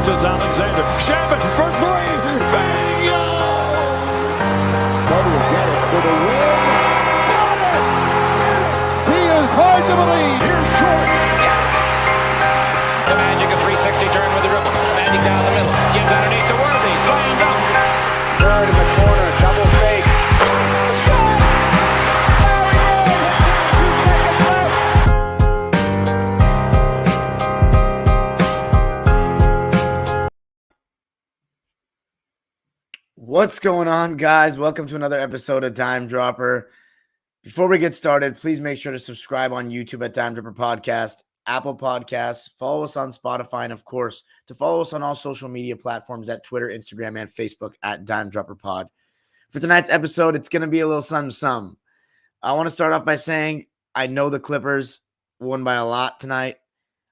Alexander. Shabbat for three. Bingo! Carter will get it for the win. Got it! He is hard to believe. Here's Jordan. Yes. The Magic, a 360 turn with the dribble. Magic down the middle. Gives underneath to Worthy. Slam dunk. Third in the corner. Double fake. What's going on, guys? Welcome to another episode of Dime Dropper. Before we get started, please make sure to subscribe on YouTube at Dime Dropper Podcast, Apple Podcasts, follow us on Spotify, and of course, to follow us on all social media platforms at Twitter, Instagram, and Facebook at Dime Dropper Pod. For tonight's episode, it's going to be a little something. I want to start off by saying I know the Clippers won by a lot tonight,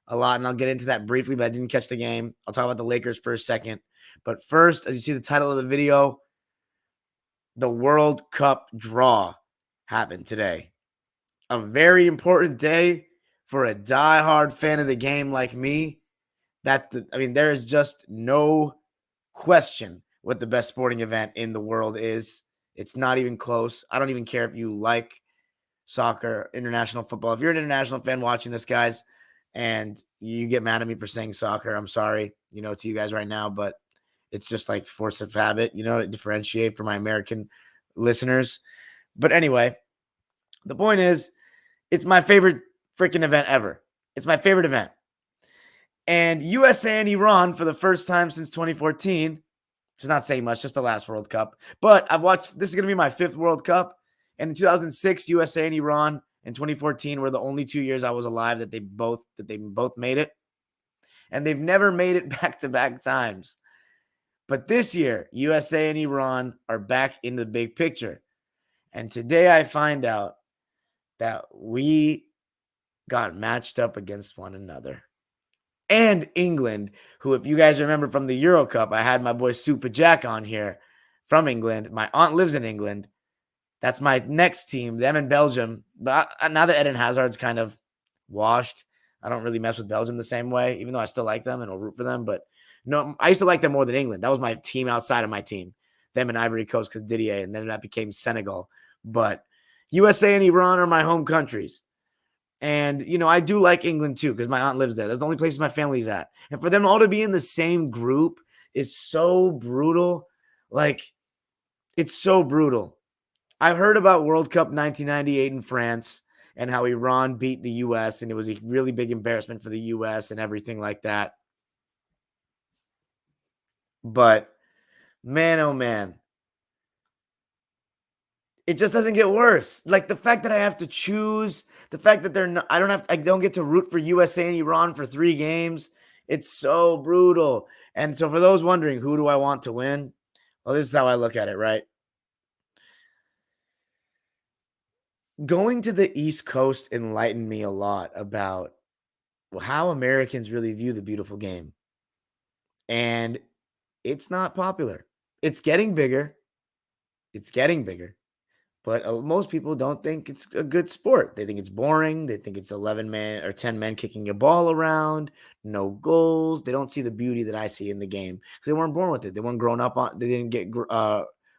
and I'll get into that briefly, but I didn't catch the game. I'll talk about the Lakers for a second. But first, as you see the title of the video, the World Cup draw happened today. A very important day for a diehard fan of the game like me. There is just no question what the best sporting event in the world is. It's not even close. I don't even care if you like soccer, international football. If you're an international fan watching this, guys, and you get mad at me for saying soccer, I'm sorry, to you guys right now, but it's just like force of habit, to differentiate for my American listeners. But anyway, the point is, it's my favorite freaking event ever. It's my favorite event. And USA and Iran, for the first time since 2014, which is not saying much, just the last World Cup. But this is going to be my fifth World Cup. And in 2006, USA and Iran, and 2014 were the only 2 years I was alive that they both made it. And they've never made it back-to-back times. But this year, USA and Iran are back in the big picture. And today I find out that we got matched up against one another. And England, who, if you guys remember from the Euro Cup, I had my boy Super Jack on here from England. My aunt lives in England. That's my next team, them in Belgium. But now that Eden Hazard's kind of washed, I don't really mess with Belgium the same way, even though I still like them and will root for them. But no, I used to like them more than England. That was my team outside of my team. Them and Ivory Coast because Didier, and then that became Senegal. But USA and Iran are my home countries. And, I do like England too because my aunt lives there. That's the only places my family's at. And for them all to be in the same group is so brutal. Like, it's so brutal. I heard about World Cup 1998 in France and how Iran beat the U.S. and it was a really big embarrassment for the U.S. and everything like that. But, man, oh, man, it just doesn't get worse. Like, the fact that I have to choose, the fact that I don't get to root for USA and Iran for 3 games, it's so brutal. And so for those wondering, who do I want to win? Well, this is how I look at it, right? Going to the East Coast enlightened me a lot about how Americans really view the beautiful game. And it's not popular. It's getting bigger. But most people don't think it's a good sport. They think it's boring. They think it's 11 men or 10 men kicking a ball around, no goals. They don't see the beauty that I see in the game because they weren't born with it. They weren't grown up on. They didn't get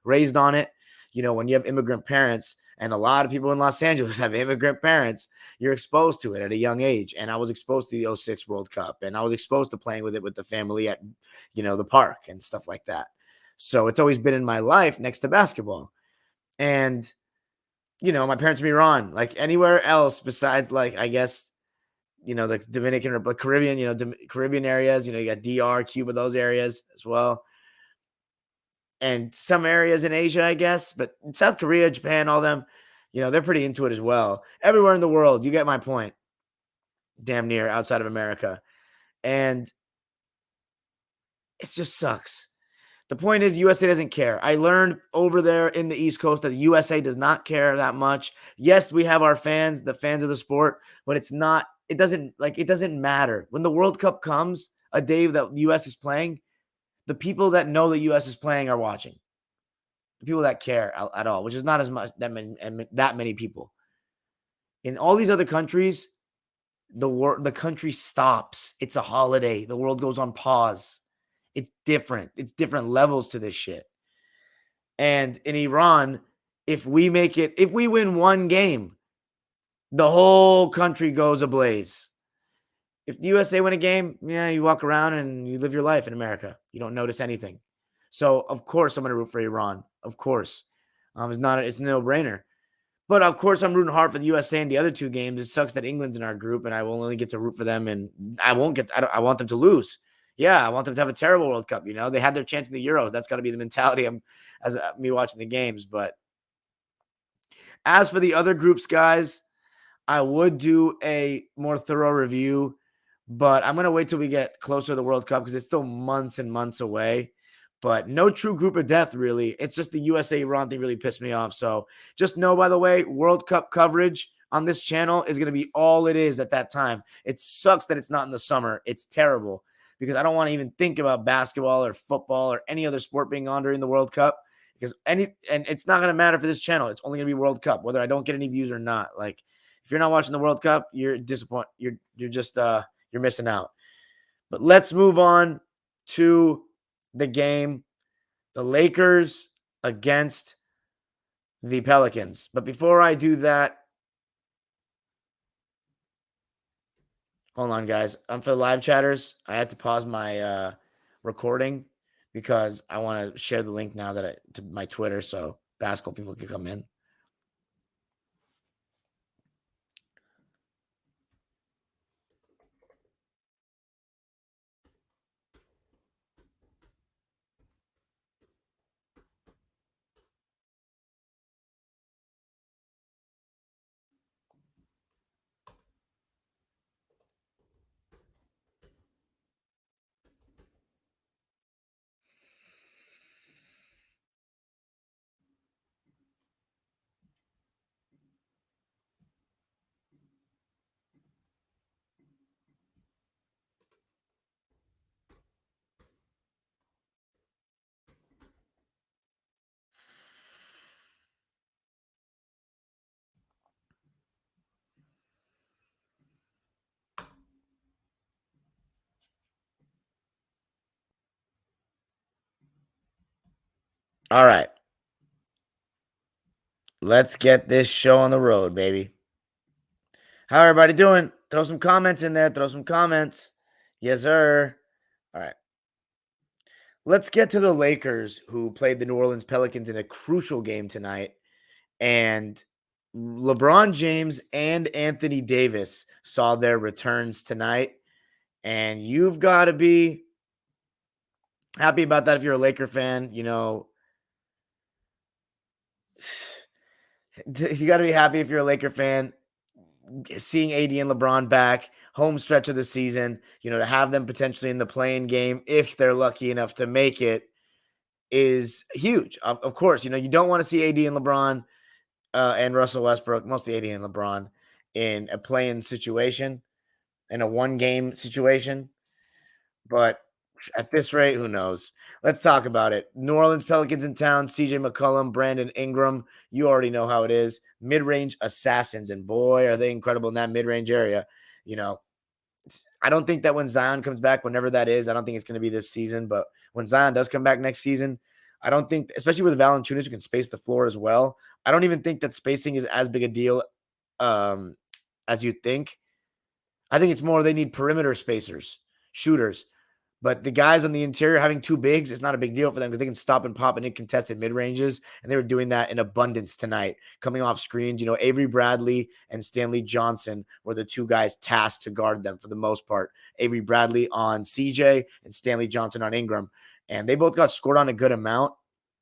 raised on it. When you have immigrant parents, and a lot of people in Los Angeles have immigrant parents, you're exposed to it at a young age. And I was exposed to the 06 World Cup, and I was exposed to playing with it with the family at, the park and stuff like that. So it's always been in my life next to basketball. And, my parents from Iran, like anywhere else besides, like, I guess, the Dominican or Caribbean, Caribbean areas, you got DR, Cuba, those areas as well. And some areas in Asia, I guess, but South Korea, Japan, all them, they're pretty into it as well. Everywhere in the world, you get my point. Damn near outside of America. And it just sucks. The point is USA doesn't care. I learned over there in the East Coast that the USA does not care that much. Yes, we have our fans, the fans of the sport, but it doesn't matter. When the World Cup comes, a day that the US is playing, the people that know the U.S. is playing are watching. The people that care at all, which is not as much that many people. In all these other countries, the country stops. It's a holiday. The world goes on pause. It's different. It's different levels to this shit. And in Iran, if we win one game, the whole country goes ablaze. If the USA win a game, yeah, you walk around and you live your life in America. You don't notice anything. So, of course, I'm going to root for Iran. Of course. It's a no-brainer. But, of course, I'm rooting hard for the USA in the other two games. It sucks that England's in our group, and I will only get to root for them, and I want them to lose. Yeah, I want them to have a terrible World Cup, you know. They had their chance in the Euros. That's got to be the mentality as me watching the games. But as for the other groups, guys, I would do a more thorough review, but I'm going to wait till we get closer to the World Cup because it's still months and months away. But no true group of death, really. It's just the USA-Iran thing really pissed me off. So just know, by the way, World Cup coverage on this channel is going to be all it is at that time. It sucks that it's not in the summer. It's terrible because I don't want to even think about basketball or football or any other sport being on during the World Cup because and it's not going to matter for this channel. It's only going to be World Cup, whether I don't get any views or not. Like, if you're not watching the World Cup, you're disappointed. You're just you're missing out. But let's move on to the game, the Lakers against the Pelicans. But before I do that, hold on, guys. For the live chatters, I had to pause my recording because I want to share the link now to my Twitter so basketball people can come in. All right. Let's get this show on the road, baby. How everybody doing? Throw some comments in there. Throw some comments. Yes, sir. All right. Let's get to the Lakers, who played the New Orleans Pelicans in a crucial game tonight. And LeBron James and Anthony Davis saw their returns tonight. And you've got to be happy about that if you're a Laker fan. You know, you got to be happy if you're a Laker fan. Seeing AD and LeBron back, home stretch of the season, you know, to have them potentially in the play-in game, if they're lucky enough to make it, is huge. Of course, you know, you don't want to see AD and LeBron and Russell Westbrook, mostly AD and LeBron, in a play-in situation, in a one-game situation. But at this rate, who knows? Let's talk about it. New Orleans Pelicans in town, CJ McCollum, Brandon Ingram. You already know how it is. Mid-range assassins, and boy, are they incredible in that mid-range area. You know, I don't think that when Zion comes back, whenever that is, I don't think it's going to be this season, but when Zion does come back next season, I don't think, especially with Valanciunas, who can space the floor as well, I don't even think that spacing is as big a deal as you think. I think it's more they need perimeter spacers, shooters. But the guys on the interior having two bigs, it's not a big deal for them because they can stop and pop in contested mid-ranges, and they were doing that in abundance tonight, coming off screens. You know, Avery Bradley and Stanley Johnson were the two guys tasked to guard them for the most part. Avery Bradley on CJ and Stanley Johnson on Ingram. And they both got scored on a good amount,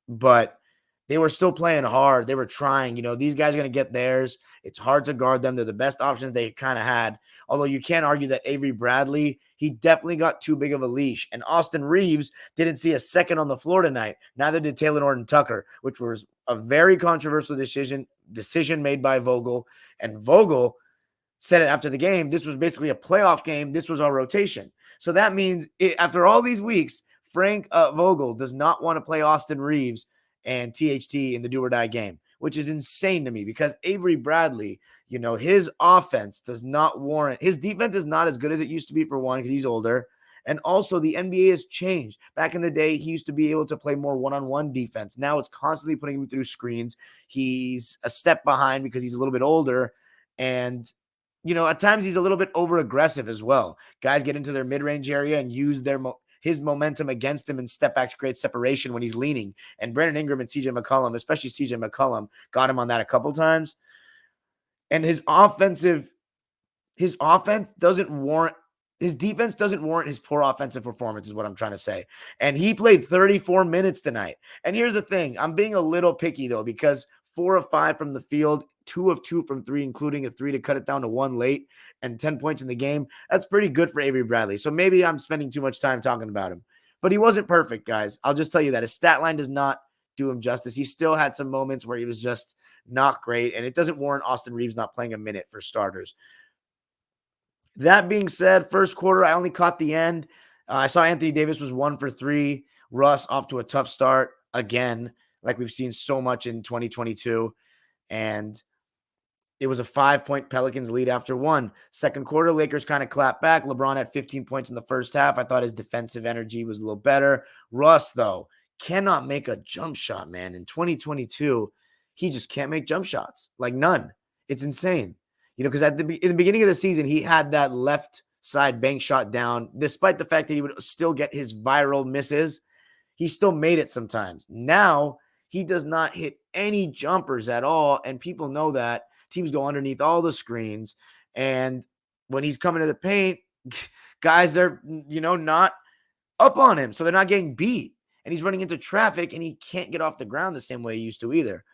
but they were still playing hard. They were trying. You know, these guys are going to get theirs. It's hard to guard them. They're the best options they kind of had. Although you can't argue that Avery Bradley, he definitely got too big of a leash. And Austin Reeves didn't see a second on the floor tonight. Neither did Taylor Norton-Tucker, which was a very controversial decision made by Vogel. And Vogel said it after the game, this was basically a playoff game. This was our rotation. So that means after all these weeks, Frank Vogel does not want to play Austin Reeves and THT in the do-or-die game, which is insane to me because Avery Bradley, you know, his offense does not warrant – his defense is not as good as it used to be for one because he's older, And also the NBA has changed. Back in the day, he used to be able to play more one-on-one defense. Now it's constantly putting him through screens. He's a step behind because he's a little bit older. And, at times he's a little bit over-aggressive as well. Guys get into their mid-range area and use his momentum against him and step back to create separation when he's leaning. And Brandon Ingram and CJ McCollum, especially CJ McCollum, got him on that a couple times. And his defense doesn't warrant his poor offensive performance is what I'm trying to say. And he played 34 minutes tonight. And here's the thing. I'm being a little picky, though, because 4 of 5 from the field, 2 of 2 from 3, including a 3 to cut it down to 1 late, and 10 points in the game. That's pretty good for Avery Bradley. So maybe I'm spending too much time talking about him. But he wasn't perfect, guys. I'll just tell you that. His stat line does not do him justice. He still had some moments where he was just not great, and it doesn't warrant Austin Reeves not playing a minute for starters. That being said, first quarter, I only caught the end. I saw Anthony Davis was 1 for 3. Russ off to a tough start again, like we've seen so much in 2022. And it was a 5-point Pelicans lead after 1. Second quarter, Lakers kind of clapped back. LeBron had 15 points in the first half. I thought his defensive energy was a little better. Russ, though, cannot make a jump shot, man. In 2022, he just can't make jump shots. Like none. It's insane. Because in the beginning of the season, he had that left side bank shot down. Despite the fact that he would still get his viral misses, he still made it sometimes. Now, he does not hit any jumpers at all, and people know that. Teams go underneath all the screens, and when he's coming to the paint, guys are, not up on him, so they're not getting beat. And he's running into traffic, and he can't get off the ground the same way he used to either.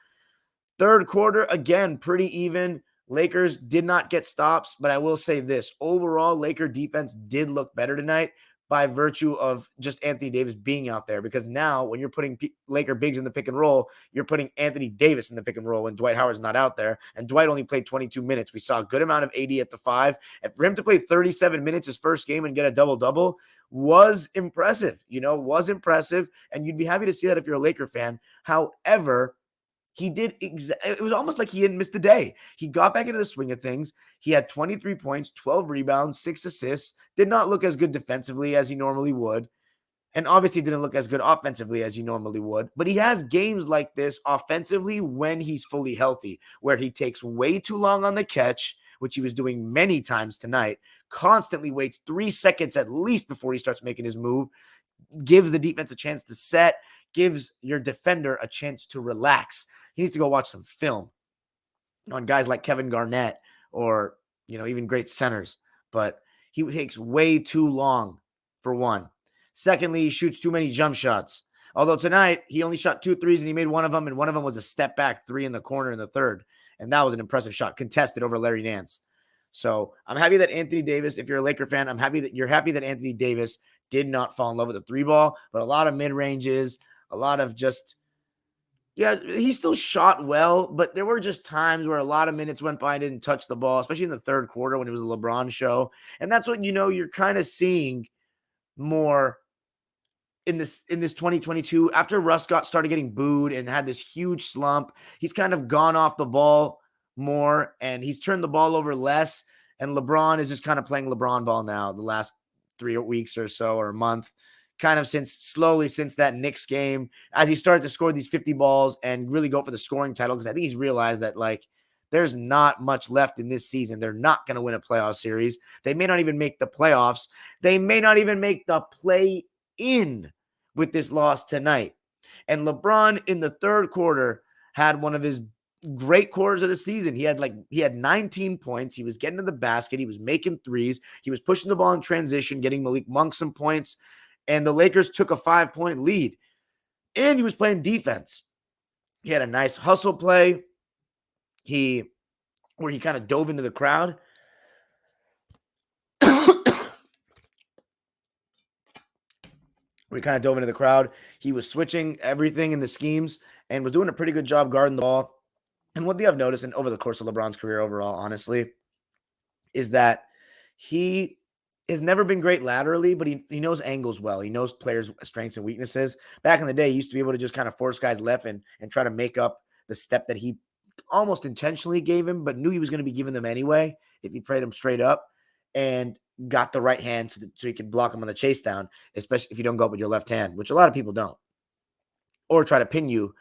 Third quarter, again, pretty even. Lakers did not get stops, but I will say this. Overall, Laker defense did look better tonight by virtue of just Anthony Davis being out there, because now when you're putting Laker bigs in the pick and roll, you're putting Anthony Davis in the pick and roll when Dwight Howard's not out there, and Dwight only played 22 minutes. We saw a good amount of AD at the 5, and for him to play 37 minutes his first game and get a double-double was impressive, and you'd be happy to see that if you're a Laker fan. However, it was almost like he didn't miss the day. He got back into the swing of things. He had 23 points, 12 rebounds, 6 assists, did not look as good defensively as he normally would, and obviously didn't look as good offensively as he normally would, but he has games like this offensively when he's fully healthy, where he takes way too long on the catch, which he was doing many times tonight, constantly waits 3 seconds at least before he starts making his move, gives the defense a chance to set, gives your defender a chance to relax. He needs to go watch some film on guys like Kevin Garnett or, even great centers. But he takes way too long, for one. Secondly, he shoots too many jump shots. Although tonight, he only shot 2 threes and he made one of them, and one of them was a step back 3 in the corner in the third. And that was an impressive shot, contested over Larry Nance. So I'm happy that Anthony Davis, if you're a Laker fan, you're happy that Anthony Davis did not fall in love with the 3-ball, but a lot of mid-ranges, a lot of just, he still shot well, but there were just times where a lot of minutes went by and didn't touch the ball, especially in the third quarter when it was a LeBron show. And that's what, you're kind of seeing more in this 2022. After Russ started getting booed and had this huge slump, he's kind of gone off the ball more and he's turned the ball over less. And LeBron is just kind of playing LeBron ball now the last 3 weeks or so, or a month. Kind of since that Knicks game, as he started to score these 50 balls and really go for the scoring title, because I think he's realized that, there's not much left in this season. They're not going to win a playoff series. They may not even make the playoffs. They may not even make the play-in with this loss tonight. And LeBron in the third quarter had one of his great quarters of the season. He had 19 points. He was getting to the basket. He was making threes. He was pushing the ball in transition, getting Malik Monk some points. And the Lakers took a 5-point lead. And he was playing defense. He had a nice hustle play. Where he kind of dove into the crowd. He was switching everything in the schemes and was doing a pretty good job guarding the ball. And what they have noticed, and over the course of LeBron's career overall, honestly, is that he has never been great laterally, but he knows angles well. He knows players' strengths and weaknesses. Back in the day, he used to be able to just kind of force guys left and try to make up the step that he almost intentionally gave him, but knew he was going to be giving them anyway if he played them straight up. and got the right hand so he could block him on the chase down, especially if you don't go up with your left hand, which a lot of people don't. Or try to pin you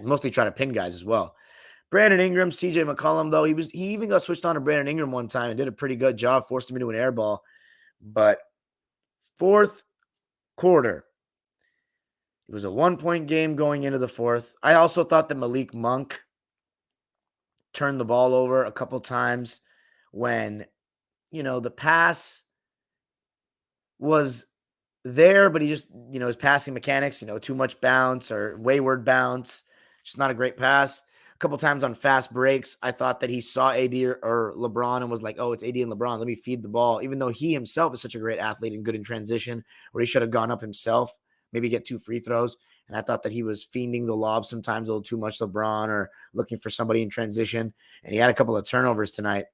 mostly try to pin guys as well. Brandon Ingram, CJ McCollum, though, he even got switched on to Brandon Ingram one time and did a pretty good job, forced him into an air ball. But fourth quarter, it was a 1-point game going into the fourth. I also thought that Malik Monk turned the ball over a couple times when, the pass was there, but he just, his passing mechanics, too much bounce or wayward bounce. Just not a great pass. A couple times on fast breaks, I thought that he saw AD or LeBron and was like, oh, it's AD and LeBron. Let me feed the ball, even though he himself is such a great athlete and good in transition, where he should have gone up himself, maybe get 2 free throws. And I thought that he was fiending the lob sometimes a little too much LeBron or looking for somebody in transition. And he had a couple of turnovers tonight,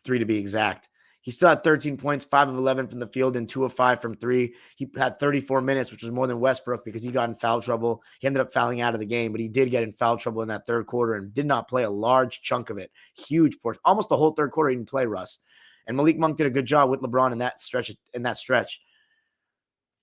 3 to be exact. He still had 13 points, 5 of 11 from the field, and 2 of 5 from 3. He had 34 minutes, which was more than Westbrook because he got in foul trouble. He ended up fouling out of the game, but he did get in foul trouble in that third quarter and did not play a large chunk of it. Huge portion. Almost the whole third quarter he didn't play, Russ. And Malik Monk did a good job with LeBron in that stretch.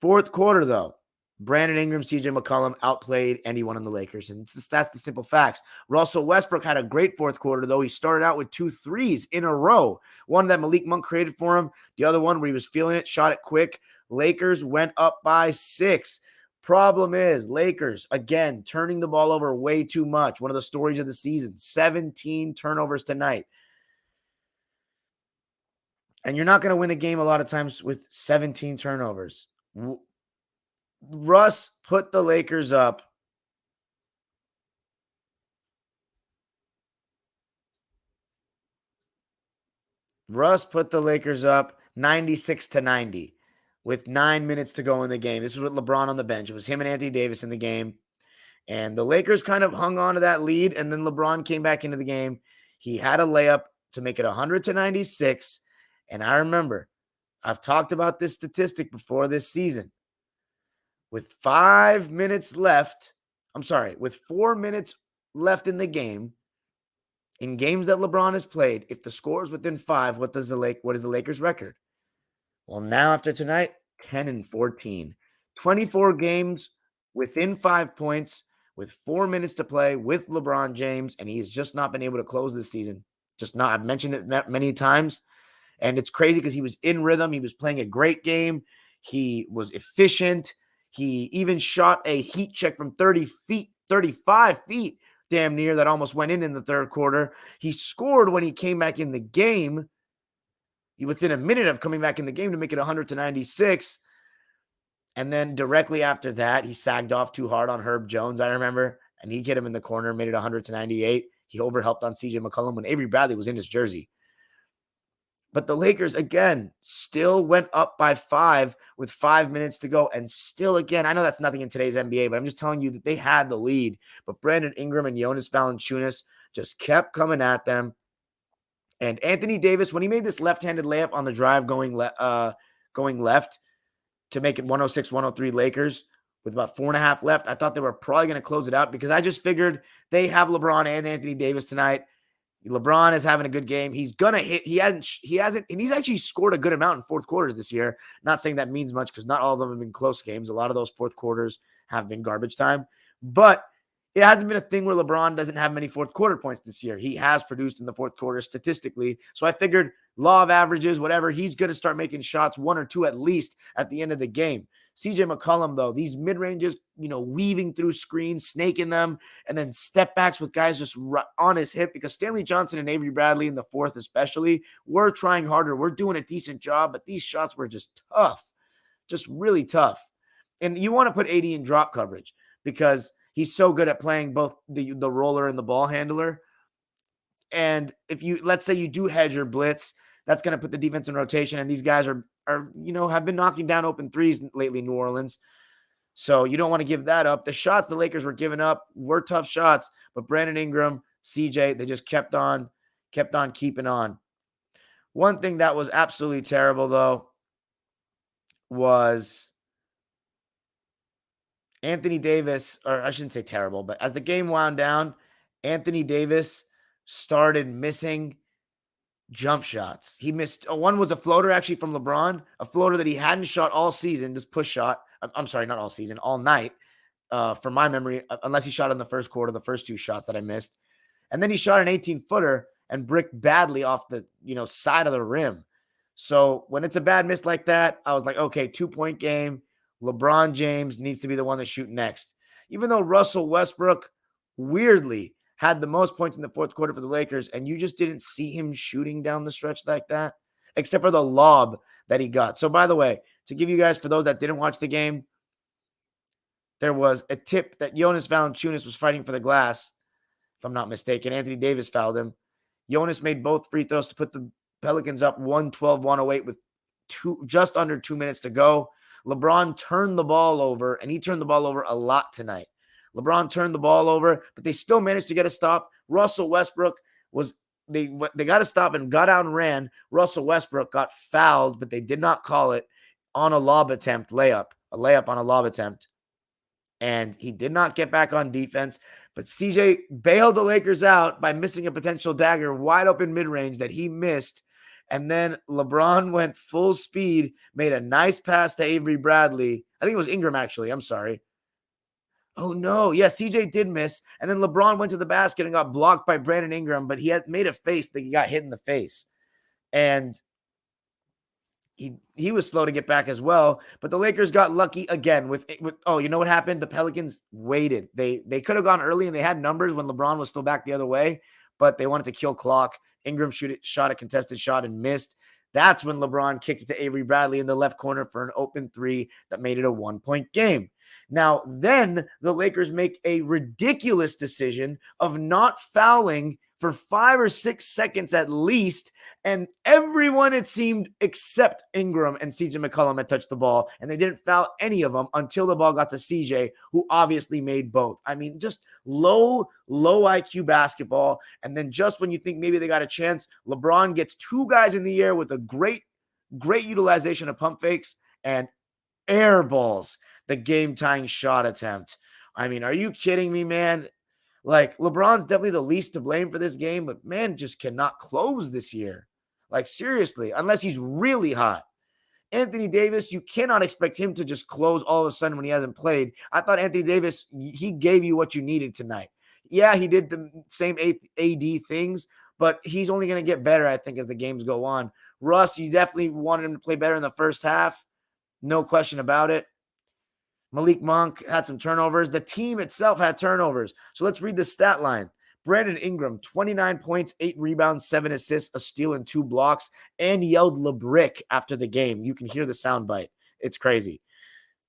Fourth quarter, though, Brandon Ingram, CJ McCollum outplayed anyone on the Lakers. And that's the simple facts. Russell Westbrook had a great fourth quarter, though. He started out with 2 threes in a row. One that Malik Monk created for him. The other one where he was feeling it, shot it quick. Lakers went up by 6. Problem is, Lakers, again, turning the ball over way too much. One of the stories of the season. 17 turnovers tonight. And you're not going to win a game a lot of times with 17 turnovers. Russ put the Lakers up. Russ put the Lakers up 96-90 with 9 minutes to go in the game. This was with LeBron on the bench. It was him and Anthony Davis in the game. And the Lakers kind of hung on to that lead, and then LeBron came back into the game. He had a layup to make it 100-96. And I remember, I've talked about this statistic before this season. With 4 minutes left in the game, in games that LeBron has played, if the score is within 5, what is the Lakers' record? Well, now after tonight, 10-14. 24 games within 5 points with 4 minutes to play with LeBron James, and he's just not been able to close this season. I've mentioned it many times, and it's crazy because he was in rhythm. He was playing a great game. He was efficient. He even shot a heat check from 35 feet, damn near, that almost went in the third quarter. He scored when he came back in the game, within a minute of coming back in the game, to make it 100-96. And then directly after that, he sagged off too hard on Herb Jones, I remember, and he hit him in the corner, made it 100-98. He overhelped on CJ McCollum when Avery Bradley was in his jersey. But the Lakers, again, still went up by 5 with 5 minutes to go. And still, again, I know that's nothing in today's NBA, but I'm just telling you that they had the lead. But Brandon Ingram and Jonas Valanciunas just kept coming at them. And Anthony Davis, when he made this left-handed layup on the drive going left to make it 106-103 Lakers with about 4.5 left, I thought they were probably going to close it out because I just figured they have LeBron and Anthony Davis tonight. LeBron is having a good game. He's gonna hit. He hasn't, and he's actually scored a good amount in fourth quarters this year. Not saying that means much because not all of them have been close games. A lot of those fourth quarters have been garbage time, but it hasn't been a thing where LeBron doesn't have many fourth quarter points this year. He has produced in the fourth quarter statistically. So I figured law of averages, whatever, he's going to start making shots, 1 or 2 at least at the end of the game. CJ McCollum, though, these mid-ranges, weaving through screens, snaking them, and then step backs with guys just on his hip, because Stanley Johnson and Avery Bradley in the fourth especially, we're trying harder. We're doing a decent job, but these shots were just tough, just really tough. And you want to put AD in drop coverage because he's so good at playing both the roller and the ball handler. And if let's say you do hedge or blitz, that's going to put the defense in rotation. And these guys are have been knocking down open threes lately in New Orleans. So you don't want to give that up. The shots the Lakers were giving up were tough shots, but Brandon Ingram, CJ, they just kept on keeping on. One thing that was absolutely terrible, though, was Anthony Davis, or I shouldn't say terrible, but as the game wound down, Anthony Davis started missing jump shots. He missed, one was a floater actually from LeBron, a floater that he hadn't shot all season, this push shot. I'm sorry, not all season, all night, from my memory, unless he shot in the first quarter, the first 2 shots that I missed. And then he shot an 18-footer and bricked badly off the, side of the rim. So when it's a bad miss like that, I was like, okay, 2-point game. LeBron James needs to be the one to shoot next. Even though Russell Westbrook weirdly had the most points in the fourth quarter for the Lakers, and you just didn't see him shooting down the stretch like that, except for the lob that he got. So by the way, to give you guys, for those that didn't watch the game, there was a tip that Jonas Valanciunas was fighting for the glass, if I'm not mistaken. Anthony Davis fouled him. Jonas made both free throws to put the Pelicans up 112-108 with just under 2 minutes to go. LeBron turned the ball over, and he turned the ball over a lot tonight. LeBron turned the ball over, but they still managed to get a stop. Russell Westbrook they got a stop and got out and ran. Russell Westbrook got fouled, but they did not call it on a lob attempt, a layup on a lob attempt. And he did not get back on defense, but CJ bailed the Lakers out by missing a potential dagger wide open mid-range that he missed. And then LeBron went full speed, made a nice pass to Avery Bradley. I think it was Ingram, actually. I'm sorry. Oh, no. Yeah, CJ did miss. And then LeBron went to the basket and got blocked by Brandon Ingram, but he had made a face that he got hit in the face. And he was slow to get back as well. But the Lakers got lucky again with you know what happened? The Pelicans waited. They could have gone early, and they had numbers when LeBron was still back the other way, but they wanted to kill clock. Ingram shot a contested shot and missed. That's when LeBron kicked it to Avery Bradley in the left corner for an open 3 that made it a 1-point game. Now, then the Lakers make a ridiculous decision of not fouling for 5 or 6 seconds at least, and everyone, it seemed, except Ingram and CJ McCollum had touched the ball, and they didn't foul any of them until the ball got to CJ, who obviously made both. I mean, just low IQ basketball, and then just when you think maybe they got a chance, LeBron gets 2 guys in the air with a great utilization of pump fakes and airballs the game-tying shot attempt. I mean, are you kidding me, man? Like, LeBron's definitely the least to blame for this game, but man just cannot close this year. Like, seriously, unless he's really hot. Anthony Davis, you cannot expect him to just close all of a sudden when he hasn't played. I thought Anthony Davis, he gave you what you needed tonight. Yeah, he did the same AD things, but he's only going to get better, I think, as the games go on. Russ, you definitely wanted him to play better in the first half. No question about it. Malik Monk had some turnovers. The team itself had turnovers. So let's read the stat line. Brandon Ingram, 29 points, 8 rebounds, 7 assists, a steal, and 2 blocks, and yelled LeBrick after the game. You can hear the soundbite. It's crazy.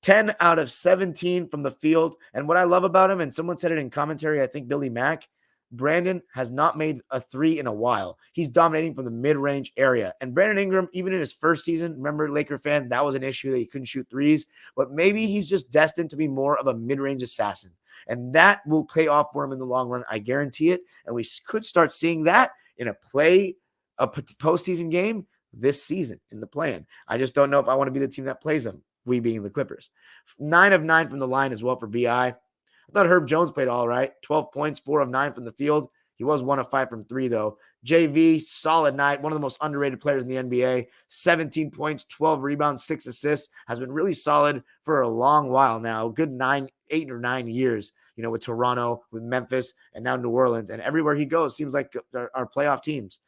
10 out of 17 from the field. And what I love about him, and someone said it in commentary, I think Billy Mack, Brandon has not made a 3 in a while. He's dominating from the mid-range area. And Brandon Ingram, even in his first season, remember, Laker fans, that was an issue that he couldn't shoot threes. But maybe he's just destined to be more of a mid-range assassin. And that will pay off for him in the long run. I guarantee it. And we could start seeing that in a postseason game this season in the play-in. I just don't know if I want to be the team that plays them, we being the Clippers. 9 of 9 from the line as well for BI. I thought Herb Jones played all right. 12 points, 4 of 9 from the field. He was 1 of 5 from 3, though. JV, solid night. One of the most underrated players in the NBA. 17 points, 12 rebounds, 6 assists. Has been really solid for a long while now. Good 8 or 9 years, with Toronto, with Memphis, and now New Orleans. And everywhere he goes, seems like our playoff teams.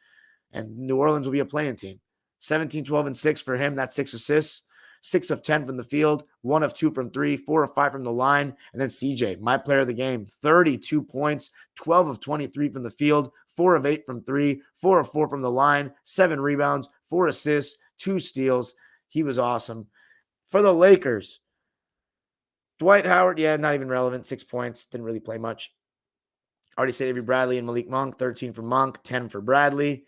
And New Orleans will be a playing team. 17, 12, and 6 for him. That's 6 assists. 6 of 10 from the field, 1 of 2 from 3, 4 of 5 from the line. And then CJ, my player of the game, 32 points, 12 of 23 from the field, 4 of 8 from 3, 4 of 4 from the line, 7 rebounds, 4 assists, 2 steals. He was awesome. For the Lakers, Dwight Howard, not even relevant, 6 points, didn't really play much. Already said Avery Bradley and Malik Monk, 13 for Monk, 10 for Bradley.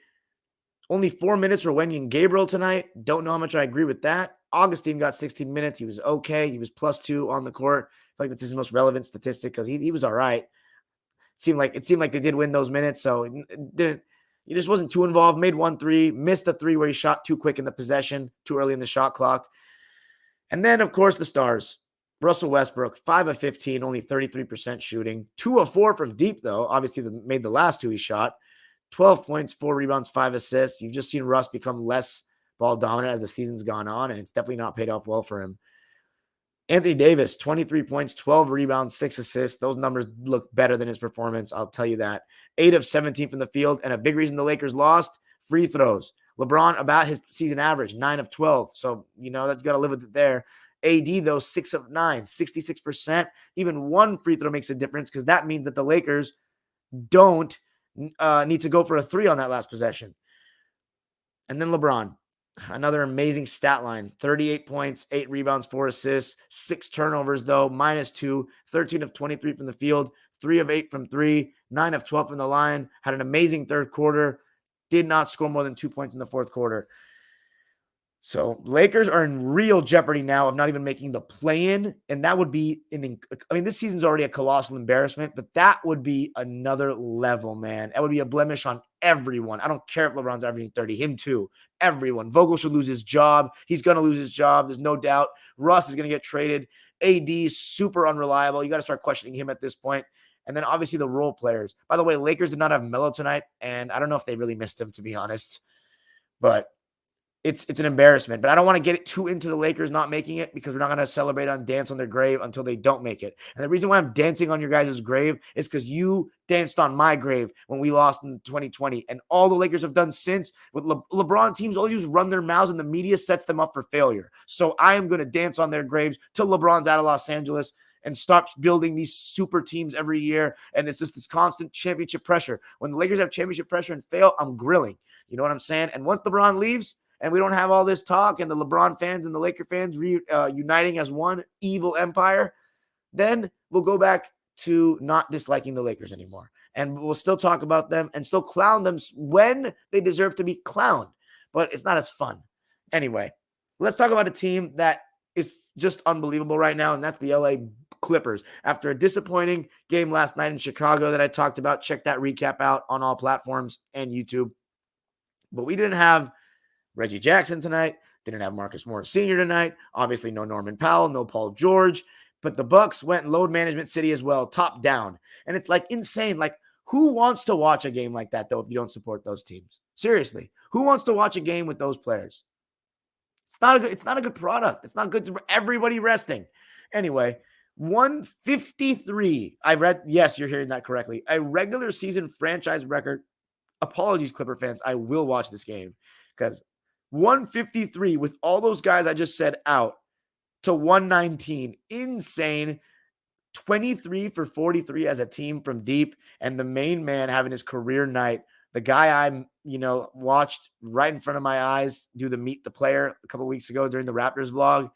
Only 4 minutes for Wenyen Gabriel tonight. Don't know how much I agree with that. Augustine got 16 minutes. He was okay. He was +2 on the court. I feel like that's his most relevant statistic because he was all right. It seemed like they did win those minutes, so he just wasn't too involved. Made 1 3, missed a 3 where he shot too quick in the possession, too early in the shot clock. And then, of course, the stars. Russell Westbrook, 5 of 15, only 33% shooting. 2 of 4 from deep, though. Obviously, made the last 2 he shot. 12 points, 4 rebounds, 5 assists. You've just seen Russ become less ball dominant as the season's gone on, and it's definitely not paid off well for him. Anthony Davis, 23 points, 12 rebounds, 6 assists. Those numbers look better than his performance, I'll tell you that. 8 of 17 from the field, and a big reason the Lakers lost, free throws. LeBron about his season average, 9 of 12. So, that's got to live with it there. AD, though, 6 of 9, 66%. Even one free throw makes a difference because that means that the Lakers don't need to go for a 3 on that last possession. And then LeBron. Another amazing stat line, 38 points, 8 rebounds, 4 assists, 6 turnovers, though, -2, 13 of 23 from the field, 3 of 8 from 3, 9 of 12 from the line, had an amazing third quarter, did not score more than 2 points in the fourth quarter. So Lakers are in real jeopardy now of not even making the play-in, and that would be this season's already a colossal embarrassment, but that would be another level, man. That would be a blemish on everyone. I don't care if LeBron's averaging 30, him too. Everyone. Vogel should lose his job. He's going to lose his job. There's no doubt. Russ is going to get traded. AD is super unreliable. You got to start questioning him at this point. And then obviously the role players. By the way, Lakers did not have Melo tonight, and I don't know if they really missed him, to be honest. But it's an embarrassment. But I don't want to get it too into the Lakers not making it because we're not going to celebrate and dance on their grave until they don't make it. And the reason why I'm dancing on your guys' grave is because you danced on my grave when we lost in 2020. And all the Lakers have done since with LeBron teams, all you do is run their mouths and the media sets them up for failure. So I am going to dance on their graves till LeBron's out of Los Angeles and stops building these super teams every year. And it's just this constant championship pressure. When the Lakers have championship pressure and fail, I'm grilling. You know what I'm saying? And once LeBron leaves, and we don't have all this talk and the LeBron fans and the Laker fans uniting as one evil empire, then we'll go back to not disliking the Lakers anymore. And we'll still talk about them and still clown them when they deserve to be clowned. But it's not as fun. Anyway, let's talk about a team that is just unbelievable right now, and that's the LA Clippers. After a disappointing game last night in Chicago that I talked about, check that recap out on all platforms and YouTube. But we didn't have Reggie Jackson tonight, didn't have Marcus Morris Sr. tonight, obviously no Norman Powell, no Paul George, but the Bucks went load management city as well, top down. And it's like insane. Like, who wants to watch a game like that, though, if you don't support those teams? Seriously, who wants to watch a game with those players? It's not a good product. It's not good for everybody resting. Anyway, 153. I read, yes, you're hearing that correctly. A regular season franchise record. Apologies, Clipper fans. I will watch this game because 153 with all those guys I just said out to 119. Insane. 23 for 43 as a team from deep, and the main man having his career night. The guy I watched right in front of my eyes do the Meet the Player a couple weeks ago during the Raptors vlog.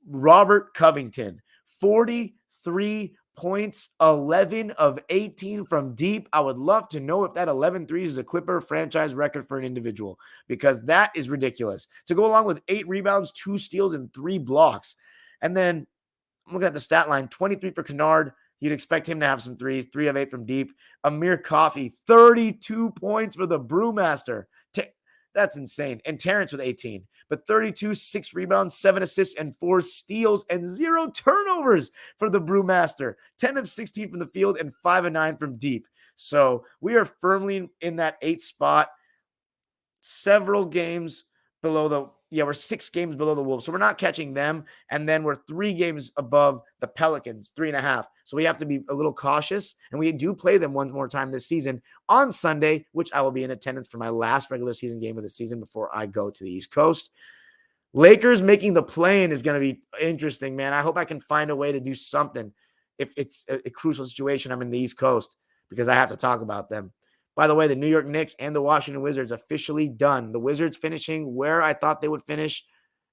Robert Covington, 43 points, 11 of 18 from deep. I would love to know if that 11 threes is a Clipper franchise record for an individual, because that is ridiculous. To go along with 8 rebounds, 2 steals, and 3 blocks. And then I'm looking at the stat line, 23 for Kennard. You'd expect him to have some threes, 3 of 8 from deep. Amir Coffey, 32 points for the Brewmaster. That's insane. And Terrence with 18. But 32, 6 rebounds, 7 assists, and 4 steals, and 0 turnovers for the Brewmaster. 10 of 16 from the field and 5 of 9 from deep. So we are firmly in that 8th spot. Several games below we're 6 games below the Wolves. So we're not catching them. And then we're 3 games above the Pelicans, 3.5. So we have to be a little cautious. And we do play them one more time this season on Sunday, which I will be in attendance for my last regular season game of the season before I go to the East Coast. Lakers making the play-in is going to be interesting, man. I hope I can find a way to do something if it's a crucial situation. I'm in the East Coast because I have to talk about them. By the way, the New York Knicks and the Washington Wizards officially done. The Wizards finishing where I thought they would finish.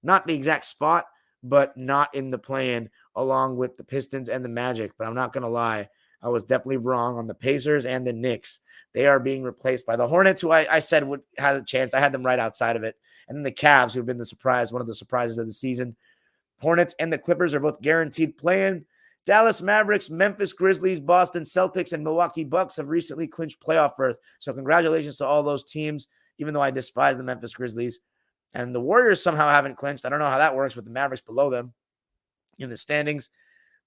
Not the exact spot, but not in the play-in, along with the Pistons and the Magic. But I'm not going to lie. I was definitely wrong on the Pacers and the Knicks. They are being replaced by the Hornets, who I said would have a chance. I had them right outside of it. And then the Cavs, who have been the surprise, one of the surprises of the season. Hornets and the Clippers are both guaranteed play-in. Dallas Mavericks, Memphis Grizzlies, Boston Celtics, and Milwaukee Bucks have recently clinched playoff berth. So congratulations to all those teams, even though I despise the Memphis Grizzlies. And the Warriors somehow haven't clinched. I don't know how that works with the Mavericks below them in the standings.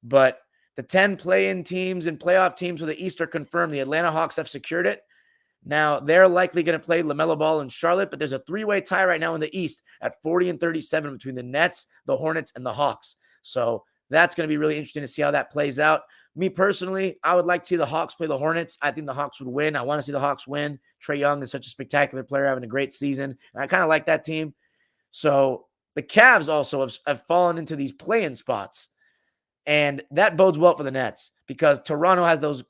But the 10 play-in teams and playoff teams for the East are confirmed. The Atlanta Hawks have secured it. Now, they're likely going to play LaMelo Ball in Charlotte, but there's a three-way tie right now in the East at 40 and 37 between the Nets, the Hornets, and the Hawks. So that's going to be really interesting to see how that plays out. Me personally, I would like to see the Hawks play the Hornets. I think the Hawks would win. I want to see the Hawks win. Trae Young is such a spectacular player, having a great season. And I kind of like that team. So the Cavs also have fallen into these play-in spots. And that bodes well for the Nets because Toronto has those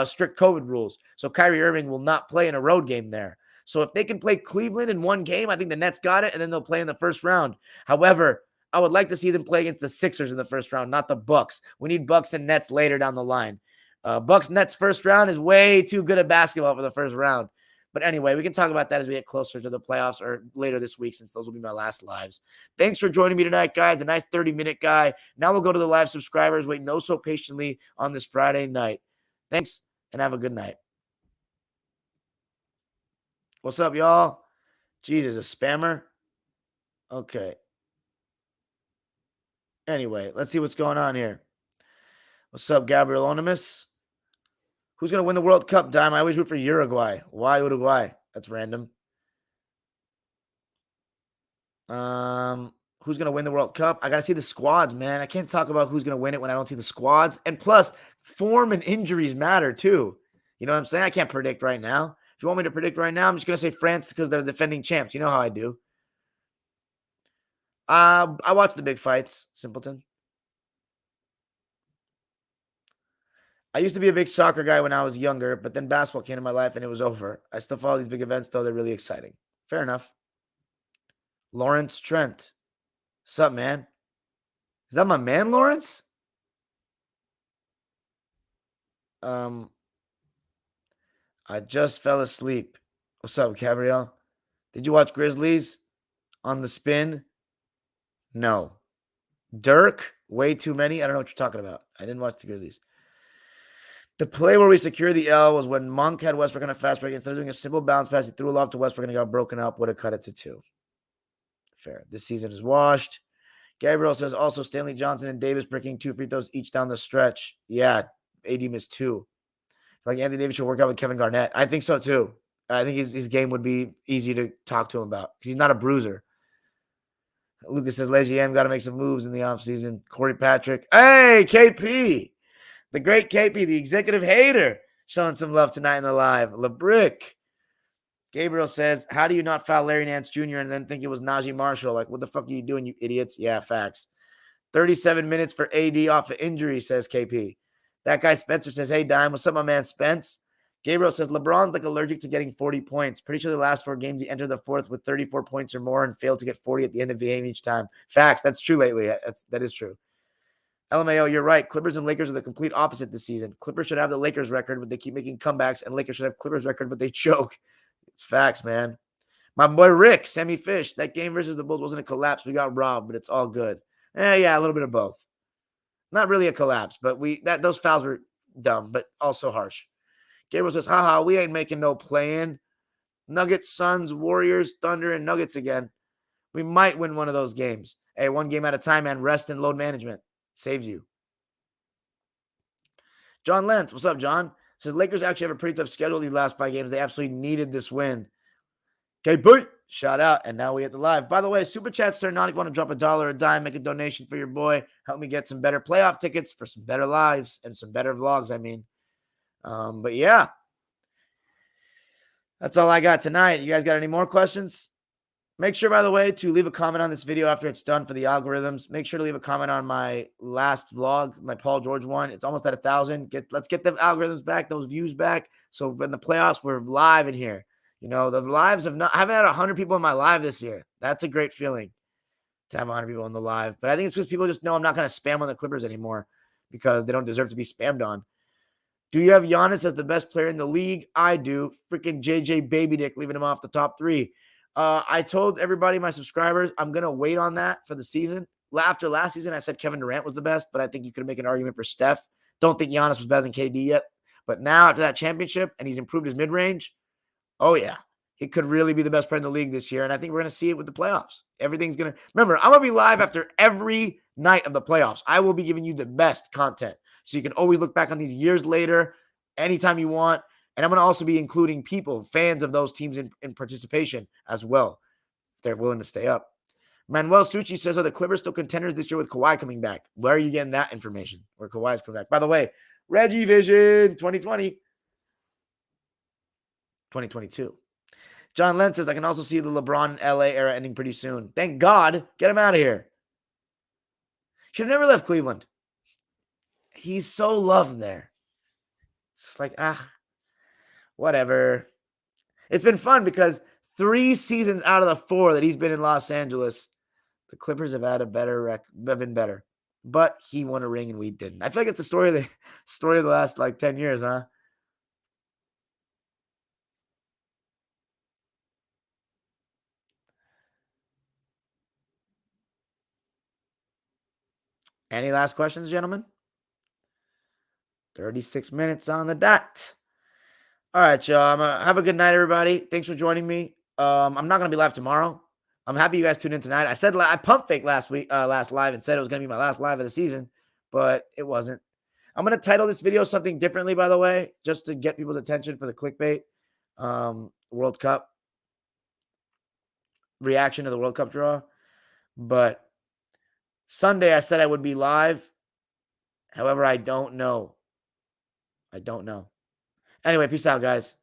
strict COVID rules. So Kyrie Irving will not play in a road game there. So if they can play Cleveland in one game, I think the Nets got it, and then they'll play in the first round. However, I would like to see them play against the Sixers in the first round, not the Bucks. We need Bucks and Nets later down the line. Bucks Nets first round is way too good at basketball for the first round. But anyway, we can talk about that as we get closer to the playoffs or later this week, since those will be my last lives. Thanks for joining me tonight, guys. A nice 30-minute guy. Now we'll go to the live subscribers waiting oh so patiently on this Friday night. Thanks, and have a good night. What's up, y'all? Jesus, a spammer? Okay. Anyway, let's see what's going on here. What's up, Gabriel Onimus? Who's going to win the World Cup, Dime? I always root for Uruguay. Why Uruguay? That's random. Who's going to win the World Cup? I got to see the squads, man. I can't talk about who's going to win it when I don't see the squads. And plus, form and injuries matter too. You know what I'm saying? I can't predict right now. If you want me to predict right now, I'm just going to say France because they're defending champs. You know how I do. I watch the big fights, simpleton. I used to be a big soccer guy when I was younger, but then basketball came into my life and it was over. I still follow these big events, though. They're really exciting. Fair enough. Lawrence Trent. What's up, man? Is that my man, Lawrence? I just fell asleep. What's up, Gabrielle? Did you watch Grizzlies on the spin? No. Dirk? Way too many? I don't know what you're talking about. I didn't watch the Grizzlies. The play where we secured the L was when Monk had Westbrook on a fast break. Instead of doing a simple bounce pass, he threw a lob to Westbrook and he got broken up. Would have cut it to 2. Fair. This season is washed. Gabriel says also Stanley Johnson and Davis breaking 2 free throws each down the stretch. Yeah, AD missed 2. Like Anthony Davis should work out with Kevin Garnett. I think so too. I think his game would be easy to talk to him about because he's not a bruiser. Lucas says Legion got to make some moves in the offseason. Corey Patrick. Hey, KP. The great KP, the executive hater, showing some love tonight in the live. LeBrick. Gabriel says, how do you not foul Larry Nance Jr. and then think it was Najee Marshall? Like, what the fuck are you doing, you idiots? Yeah, facts. 37 minutes for AD off of injury, says KP. That guy Spencer says, hey, Dime, what's up, my man Spence? Gabriel says, LeBron's like allergic to getting 40 points. Pretty sure the last 4 games he entered the fourth with 34 points or more and failed to get 40 at the end of the game each time. Facts. That's true lately. That is true. LMAO, you're right. Clippers and Lakers are the complete opposite this season. Clippers should have the Lakers record, but they keep making comebacks, and Lakers should have Clippers record, but they choke. It's facts, man. My boy Rick, Sammy Fish, that game versus the Bulls wasn't a collapse. We got robbed, but it's all good. Yeah, a little bit of both. Not really a collapse, but those fouls were dumb, but also harsh. Gabriel says, haha, we ain't making no play-in. Nuggets, Suns, Warriors, Thunder, and Nuggets again. We might win one of those games. Hey, one game at a time, man. Rest and load management. Saves you. John Lentz, what's up, John? Says Lakers actually have a pretty tough schedule these last 5 games. They absolutely needed this win. Okay, boy. Shout out. And now we hit the live. By the way, Super Chat's turn on. If you want to drop $1 a dime, make a donation for your boy. Help me get some better playoff tickets for some better lives and some better vlogs, I mean. But yeah. That's all I got tonight. You guys got any more questions? Make sure, by the way, to leave a comment on this video after it's done for the algorithms. Make sure to leave a comment on my last vlog, my Paul George one. It's almost at 1,000. Let's get the algorithms back, those views back. So when the playoffs, we're live in here. You know, the lives I haven't had 100 people in my live this year. That's a great feeling to have 100 people in the live. But I think it's because people just know I'm not going to spam on the Clippers anymore because they don't deserve to be spammed on. Do you have Giannis as the best player in the league? I do. Freaking JJ Baby Dick leaving him off the top 3. I told everybody, my subscribers, I'm going to wait on that for the season. After last season, I said Kevin Durant was the best, but I think you could make an argument for Steph. Don't think Giannis was better than KD yet. But now, after that championship, and he's improved his mid-range, oh, yeah. He could really be the best player in the league this year, and I think we're going to see it with the playoffs. Everything's going to – remember, I'm going to be live after every night of the playoffs. I will be giving you the best content. So you can always look back on these years later, anytime you want. And I'm going to also be including people, fans of those teams in participation as well, if they're willing to stay up. Manuel Succi says, are the Clippers still contenders this year with Kawhi coming back? Where are you getting that information? Where Kawhi's coming back? By the way, Reggie Vision 2020. 2022. John Len says, I can also see the LeBron LA era ending pretty soon. Thank God. Get him out of here. Should have never left Cleveland. He's so loved there. It's just like, whatever. It's been fun because 3 seasons out of the 4 that he's been in Los Angeles, the Clippers have had a have been better. But he won a ring and we didn't. I feel like it's the story of the last 10 years, huh? Any last questions, gentlemen? 36 minutes on the dot. All right, y'all. Have a good night, everybody. Thanks for joining me. I'm not going to be live tomorrow. I'm happy you guys tuned in tonight. I said I pump fake last live and said it was going to be my last live of the season, but it wasn't. I'm going to title this video something differently, by the way, just to get people's attention for the clickbait. World Cup reaction to the World Cup draw. But Sunday, I said I would be live. However, I don't know. Anyway, peace out, guys.